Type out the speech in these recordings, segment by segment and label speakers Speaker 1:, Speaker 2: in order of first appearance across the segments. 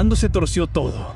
Speaker 1: Cuando se torció todo.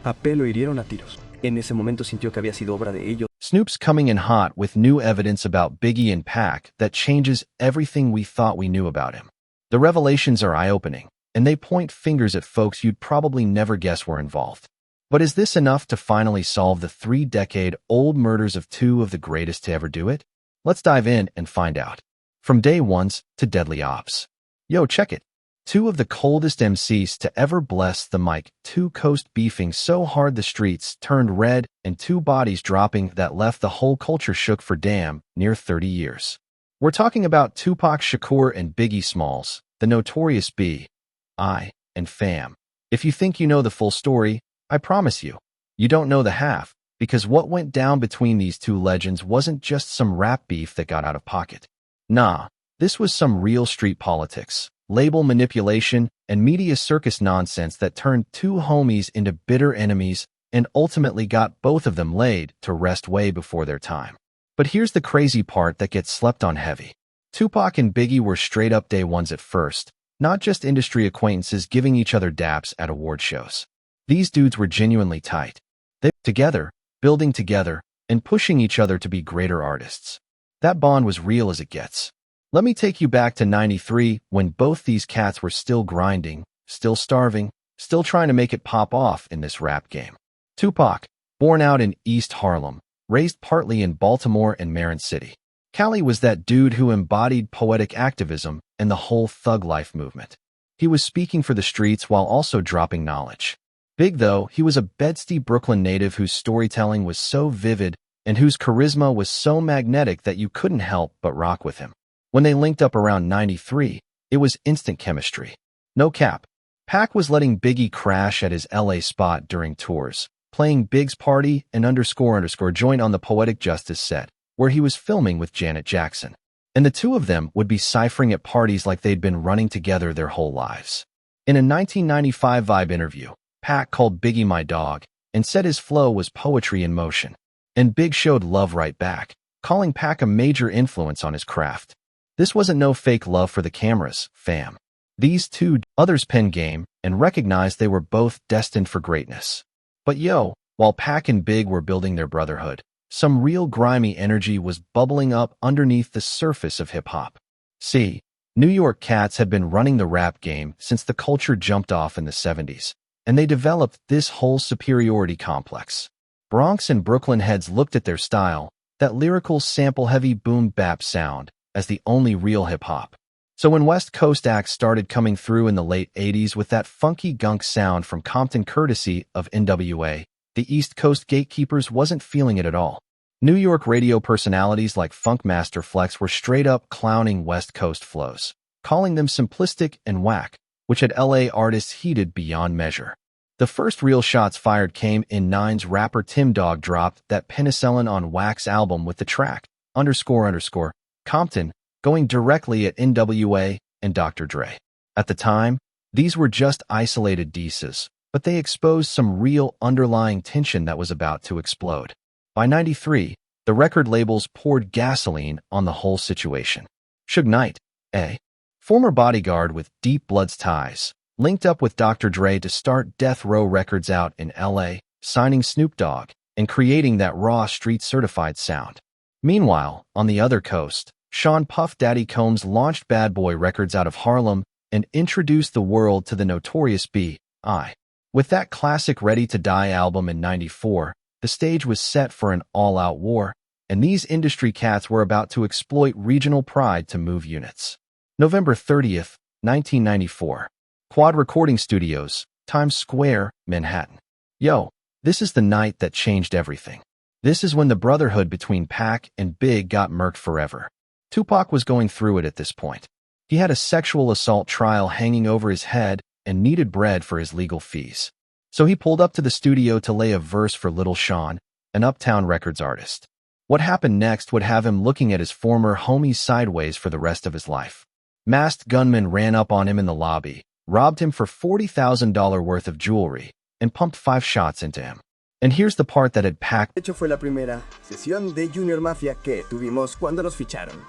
Speaker 2: A P lo hirieron a tiros. En ese momento sintió que había sido obra de ellos.
Speaker 3: Snoop's coming in hot with new evidence about Biggie and Pac that changes everything we thought we knew about him. The revelations are eye-opening, and they point fingers at folks you'd probably never guess were involved. But is this enough to finally solve the 3-decade-old murders of two of the greatest to ever do it? Let's dive in and find out. From day ones to deadly ops. Yo, check it. Two of the coldest MCs to ever bless the mic, two coast beefing so hard the streets turned red, and two bodies dropping that left the whole culture shook for damn near 30 years. We're talking about Tupac Shakur and Biggie Smalls, the notorious B.I. and fam. If you think you know the full story, I promise you, you don't know the half, because what went down between these two legends wasn't just some rap beef that got out of pocket. Nah, this was some real street politics, label manipulation, and media circus nonsense that turned two homies into bitter enemies and ultimately got both of them laid to rest way before their time. But here's the crazy part that gets slept on heavy. Tupac and Biggie were straight up day ones at first, not just industry acquaintances giving each other daps at award shows. These dudes were genuinely tight. They were together, building together, and pushing each other to be greater artists. That bond was real as it gets. Let me take you back to '93 when both these cats were still grinding, still starving, still trying to make it pop off in this rap game. Tupac, born out in East Harlem, raised partly in Baltimore and Marin City. Cali was that dude who embodied poetic activism and the whole thug life movement. He was speaking for the streets while also dropping knowledge. Big though, he was a Bed-Stuy, Brooklyn native whose storytelling was so vivid and whose charisma was so magnetic that you couldn't help but rock with him. When they linked up around '93, it was instant chemistry. No cap. Pac was letting Biggie crash at his LA spot during tours, playing Big's Party and _ joint on the Poetic Justice set, where he was filming with Janet Jackson. And the two of them would be ciphering at parties like they'd been running together their whole lives. In a 1995 Vibe interview, Pac called Biggie my dog and said his flow was poetry in motion. And Big showed love right back, calling Pac a major influence on his craft. This wasn't no fake love for the cameras, fam. These two others penned game and recognized they were both destined for greatness. But yo, while Pac and Big were building their brotherhood, some real grimy energy was bubbling up underneath the surface of hip-hop. See, New York cats had been running the rap game since the culture jumped off in the '70s, and they developed this whole superiority complex. Bronx and Brooklyn heads looked at their style, that lyrical sample-heavy boom-bap sound, as the only real hip-hop. So when West Coast acts started coming through in the late '80s with that funky gunk sound from Compton courtesy of NWA, the East Coast gatekeepers wasn't feeling it at all. New York radio personalities like Funkmaster Flex were straight up clowning West Coast flows, calling them simplistic and whack, which had LA artists heated beyond measure. The first real shots fired came in '9's rapper Tim Dog dropped that Penicillin on Wax album with the track _ Compton, going directly at NWA and Dr. Dre. At the time, these were just isolated disses, but they exposed some real underlying tension that was about to explode. By '93, the record labels poured gasoline on the whole situation. Suge Knight, a former bodyguard with Deep Blood's ties, linked up with Dr. Dre to start Death Row Records out in LA, signing Snoop Dogg and creating that raw street-certified sound. Meanwhile, on the other coast, Sean Puff Daddy Combs launched Bad Boy Records out of Harlem and introduced the world to the notorious B.I. With that classic Ready to Die album in '94, the stage was set for an all-out war, and these industry cats were about to exploit regional pride to move units. November 30th, 1994. Quad Recording Studios, Times Square, Manhattan. Yo, this is the night that changed everything. This is when the brotherhood between Pac and Big got murked forever. Tupac was going through it at this point. He had a sexual assault trial hanging over his head and needed bread for his legal fees. So he pulled up to the studio to lay a verse for Little Sean, an Uptown Records artist. What happened next would have him looking at his former homies sideways for the rest of his life. Masked gunmen ran up on him in the lobby, robbed him for $40,000 worth of jewelry, and pumped 5 shots into him. And here's the part that had packed.
Speaker 4: De hecho, fue la primera sesión de Junior Mafia que tuvimos cuando nos ficharon.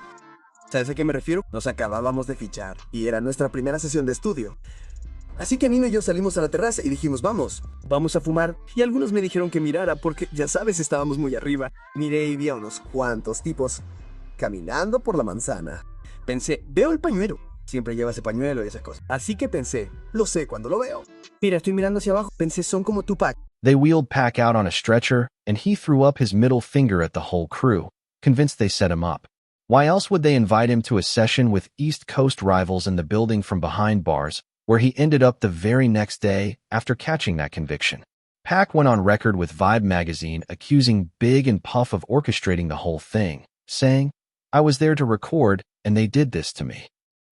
Speaker 4: ¿Sabes a qué me refiero? Nos acabábamos de fichar y era nuestra primera sesión de estudio. Así que Nino y yo salimos a la terraza y dijimos, vamos a fumar. Y algunos me dijeron que mirara porque, ya sabes, estábamos muy arriba. Miré y vi a unos cuantos tipos caminando por la manzana. Pensé, veo el pañuelo. Siempre lleva ese pañuelo y esas cosas. Así que pensé, lo sé cuando lo veo. Mira, estoy mirando hacia abajo. Pensé, son como Tupac.
Speaker 3: They wheeled Pac out on a stretcher, and he threw up his middle finger at the whole crew, convinced they set him up. Why else would they invite him to a session with East Coast rivals in the building from behind bars, where he ended up the very next day after catching that conviction? Pac went on record with Vibe magazine accusing Big and Puff of orchestrating the whole thing, saying, "I was there to record, and they did this to me."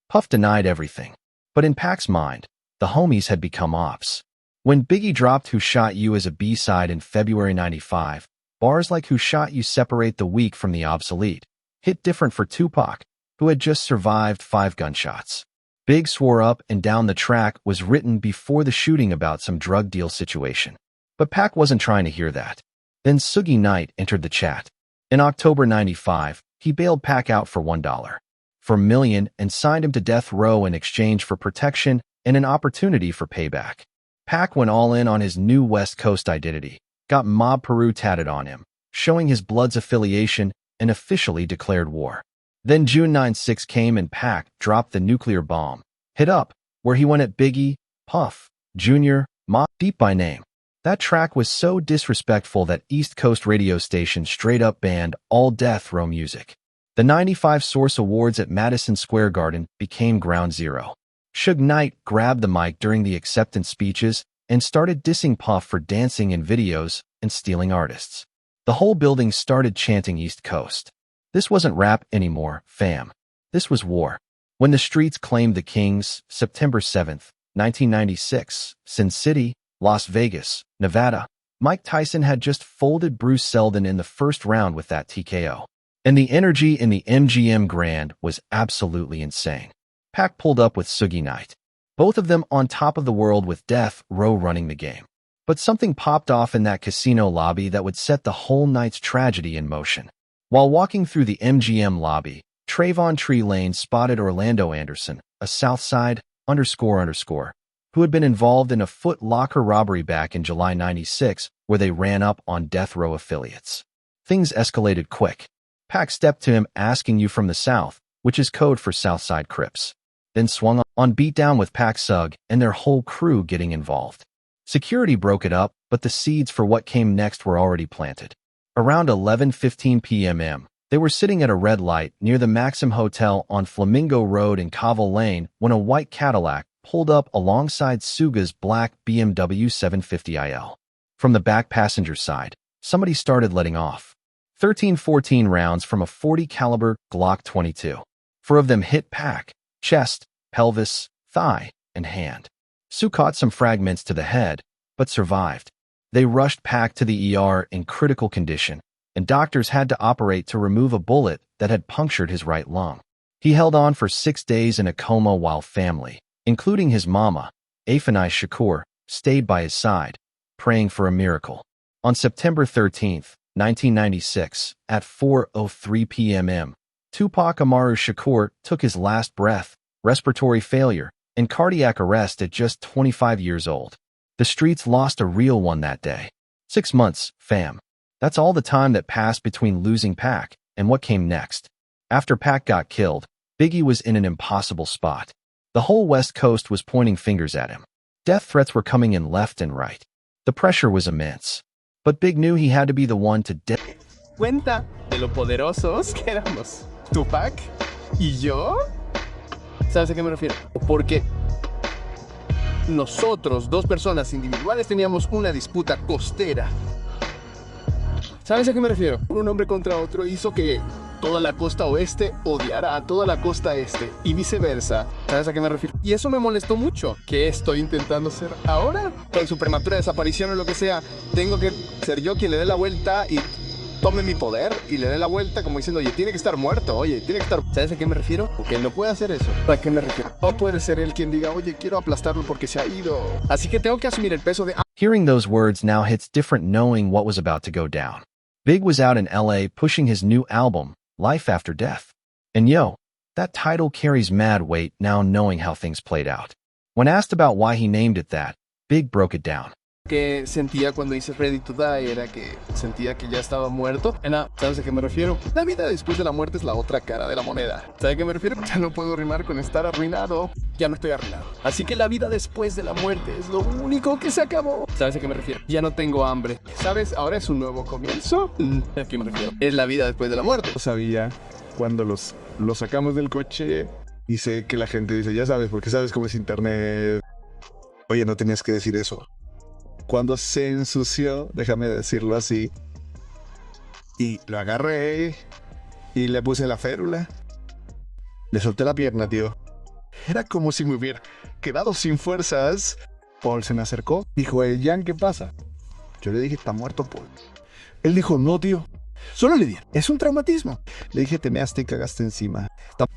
Speaker 3: Puff denied everything. But in Pac's mind, the homies had become ops. When Biggie dropped Who Shot You as a B-side in February '95, bars like Who Shot You separate the weak from the obsolete, hit different for Tupac, who had just survived 5 gunshots. Big swore Up and Down the Track was written before the shooting about some drug deal situation. But Pac wasn't trying to hear that. Then Suge Knight entered the chat. In October '95, he bailed Pac out for $1 for $1 million and signed him to death row in exchange for protection and an opportunity for payback. Pac went all in on his new West Coast identity, got Mob Peru tatted on him, showing his blood's affiliation, and officially declared war. Then June 9/6 came and Pac dropped the nuclear bomb, Hit Up, where he went at Biggie, Puff, Jr., Mobb Deep by name. That track was so disrespectful that East Coast radio stations straight up banned all death row music. The '95 Source Awards at Madison Square Garden became ground zero. Suge Knight grabbed the mic during the acceptance speeches and started dissing Puff for dancing in videos and stealing artists. The whole building started chanting East Coast. This wasn't rap anymore, fam. This was war. When the streets claimed the Kings, September 7th, 1996, Sin City, Las Vegas, Nevada, Mike Tyson had just folded Bruce Seldon in the first round with that TKO. And the energy in the MGM Grand was absolutely insane. Pac pulled up with Suge Knight, both of them on top of the world with Death Row running the game. But something popped off in that casino lobby that would set the whole night's tragedy in motion. While walking through the MGM lobby, Trayvon Tree Lane spotted Orlando Anderson, a Southside __, who had been involved in a Foot Locker robbery back in July '96, where they ran up on Death Row affiliates. Things escalated quick. Pac stepped to him asking, "You from the South?" which is code for Southside Crips. Then swung on beatdown with Pac Sug and their whole crew getting involved. Security broke it up, but the seeds for what came next were already planted. Around 11:15 p.m., they were sitting at a red light near the Maxim Hotel on Flamingo Road in Covell Lane when a white Cadillac pulled up alongside Suge's black BMW 750IL. From the back passenger side, somebody started letting off 13-14 rounds from a .40 caliber Glock 22. 4 of them hit Pac, chest, pelvis, thigh, and hand. Suge caught some fragments to the head, but survived. They rushed Pac to the ER in critical condition, and doctors had to operate to remove a bullet that had punctured his right lung. He held on for 6 days in a coma while family, including his mama, Afeni Shakur, stayed by his side, praying for a miracle. On September 13th, 1996, at 4:03 p.m., Tupac Amaru Shakur took his last breath, respiratory failure, and cardiac arrest at just 25 years old. The streets lost a real one that day. 6 months, fam. That's all the time that passed between losing Pac and what came next. After Pac got killed, Biggie was in an impossible spot. The whole West Coast was pointing fingers at him. Death threats were coming in left and right. The pressure was immense. But Big knew he had to be the one to
Speaker 4: Cuenta de lo poderosos que éramos Tupac y yo. ¿Sabes a qué me refiero? Porque nosotros, 2 personas individuales, teníamos una disputa costera. ¿Sabes a qué me refiero? Un hombre contra otro hizo que toda la costa oeste odiara a toda la costa este y viceversa. ¿Sabes a qué me refiero? Y eso me molestó mucho. ¿Qué estoy intentando ser ahora? Con su prematura desaparición o lo que sea, tengo que ser yo quien le dé la vuelta y tome mi poder y le dé la vuelta como diciendo, oye, tiene que estar muerto, oye, tiene que estar... ¿Sabes a qué me refiero? Porque él no puede hacer eso. ¿A qué me refiero? No puede ser él quien diga, oye, quiero aplastarlo porque se ha ido. Así que tengo que asumir el peso de...
Speaker 3: Hearing those words now hits different knowing what was about to go down. Big was out in LA pushing his new album, Life After Death. And yo, that title carries mad weight now knowing how things played out. When asked about why he named it that, Big broke it down.
Speaker 4: Que sentía cuando hice Ready to Die era que sentía que ya estaba muerto. ¿Sabes a qué me refiero? La vida después de la muerte es la otra cara de la moneda. ¿Sabes a qué me refiero? Ya no puedo rimar con estar arruinado. Ya no estoy arruinado. Así que la vida después de la muerte es lo único que se acabó. ¿Sabes a qué me refiero? Ya no tengo hambre. ¿Sabes? Ahora es un nuevo comienzo. ¿A qué me refiero? Es la vida después de la muerte.
Speaker 1: Lo sabía cuando los sacamos del coche y sé que la gente dice, ya sabes, porque sabes cómo es internet. Oye, no tenías que decir eso. Cuando se ensució, déjame decirlo así, y lo agarré y le puse la férula. Le solté la pierna, tío. Era como si me hubiera quedado sin fuerzas. Paul se me acercó. Dijo, Jan, ¿qué pasa? Yo le dije, está muerto Paul. Él dijo, no, tío. Solo le dije, es un traumatismo. Le dije, te measte y cagaste encima.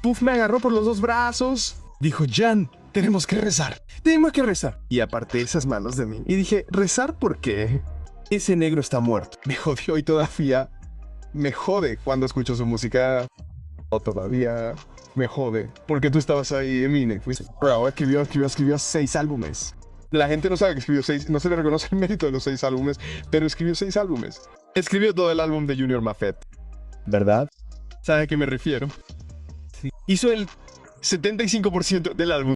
Speaker 1: Puff me agarró por los dos brazos. Dijo, Jan, tenemos que rezar. Tenemos que rezar. Y aparté esas manos de mí. Y dije, ¿rezar por qué? Ese negro está muerto. Me jodió y todavía me jode cuando escucho su música. O todavía me jode. Porque tú estabas ahí, Eminem. Bro, escribió 6 álbumes. La gente no sabe que escribió 6. No se le reconoce el mérito de los 6 álbumes. Pero escribió 6 álbumes. Escribió todo el álbum de Junior Mafet. ¿Verdad? ¿Sabe a qué me refiero? Sí. Hizo el 75% del álbum.